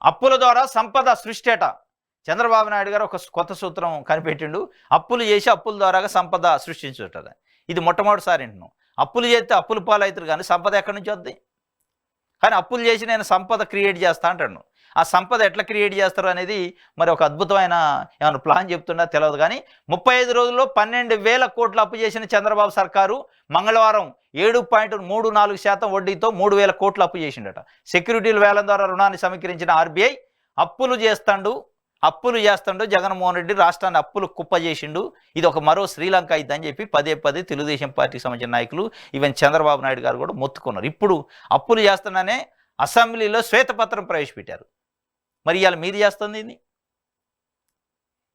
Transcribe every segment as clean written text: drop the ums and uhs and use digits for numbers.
అప్పుల ద్వారా సంపద సృష్టి అట. చంద్రబాబు నాయుడు గారు ఒక కొత్త సూత్రం కనిపెట్టిండు. అప్పులు చేసి అప్పుల ద్వారాగా సంపద సృష్టించుట. ఇది మొట్టమొదటిసారి వింటున్నాం. అప్పులు చేస్తే అప్పుల పాలవుతారు కానీ సంపద ఎక్కడి నుంచి వద్ది? కానీ అప్పులు చేసి నేను సంపద క్రియేట్ చేస్తా అంటాను. ఆ సంపద ఎట్లా క్రియేట్ చేస్తారు అనేది మరి ఒక అద్భుతమైన ఏమైనా ప్లాన్ చెప్తున్నా తెలియదు. కానీ 35 రోజుల్లో 12,000 కోట్లు అప్పు చేసిన చంద్రబాబు సర్కారు మంగళవారం 7.34% వడ్డీతో 3,000 కోట్లు అప్పు చేసిండట. సెక్యూరిటీల వేలం ద్వారా రుణాన్ని సమీకరించిన ఆర్బీఐ అప్పులు చేస్తాడు జగన్మోహన్ రెడ్డి రాష్ట్రాన్ని అప్పులు కుప్ప చేసిండు, ఇది ఒక మరో శ్రీలంక అయిద్దని చెప్పి పదే తెలుగుదేశం పార్టీకి సంబంధించిన నాయకులు ఈవెన్ చంద్రబాబు నాయుడు గారు కూడా మొత్తుకున్నారు. ఇప్పుడు అప్పులు చేస్తాననే అసెంబ్లీలో శ్వేతపత్రం ప్రవేశపెట్టారు. మరి ఇవాళ మీరు చేస్తుంది ఇది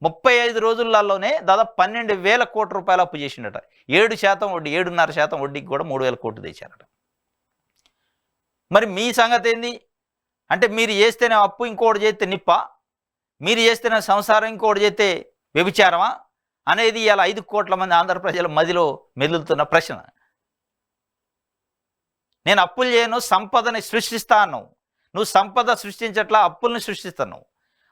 35 రోజులలోనే దాదాపు 12,000 కోట్ల రూపాయలు అప్పు చేసిండట. 7% వడ్డీ, 7.5% వడ్డీకి కూడా 3,000 కోట్లు తెచ్చారట. మరి మీ సంగతి ఏంది అంటే మీరు చేస్తేనే అప్పు ఇంకోటి చేస్తే నిప్ప, మీరు చేస్తేనే సంసారం ఇంకోటి చేస్తే వ్యభిచారమా అనేది ఇలా 5 కోట్ల మంది ఆంధ్ర ప్రజల మదిలో మెదులుతున్న ప్రశ్న. నేను అప్పులు చేయను, సంపదని సృష్టిస్తా అన్నావు. నువ్వు సంపద సృష్టించట్లా, అప్పుల్ని సృష్టిస్తున్నావు,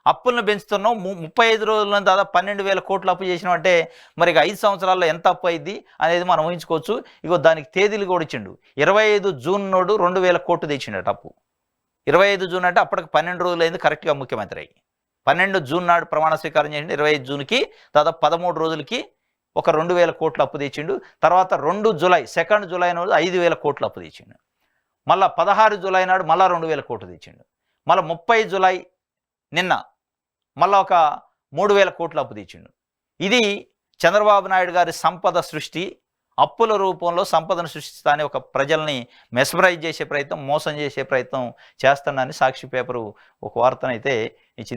అప్పులను పెంచుతున్నావు. 35 రోజుల్లో దాదాపు 12,000 కోట్లు అప్పు చేసినావు అంటే మరి 5 సంవత్సరాల్లో ఎంత అప్పు అయింది అనేది మనం ఊహించుకోవచ్చు. ఇగో దానికి తేదీలు కూడా ఇచ్చిండు. 25 జూన్ నాడు 2,000 కోట్లు తెచ్చిండట అప్పు. 25 జూన్ అంటే అప్పటికి 12 రోజులు అయింది కరెక్ట్గా ముఖ్యమంత్రి అయ్యి. 12 జూన్ నాడు ప్రమాణ స్వీకారం చేసిండు. 25 జూన్కి దాదాపు 13 రోజులకి ఒక 2,000 కోట్లు అప్పు తెచ్చిండు. తర్వాత 2 జూలై నాడు 5,000 కోట్లు అప్పు తెచ్చిండు. మళ్ళీ 16 జూలై నాడు మళ్ళీ 2,000 కోట్లు తెచ్చిండు. మళ్ళీ 30 జూలై నిన్న మళ్ళీ ఒక 3,000 కోట్లు అప్పు తెచ్చిండు. ఇది చంద్రబాబు నాయుడు గారి సంపద సృష్టి. అప్పుల రూపంలో సంపదను సృష్టిస్తానే ఒక ప్రజల్ని మెస్మరైజ్ చేసే ప్రయత్నం, మోసం చేసే ప్రయత్నం చేస్తానని సాక్షి పేపరు ఒక వార్తనైతే ఇచ్చింది.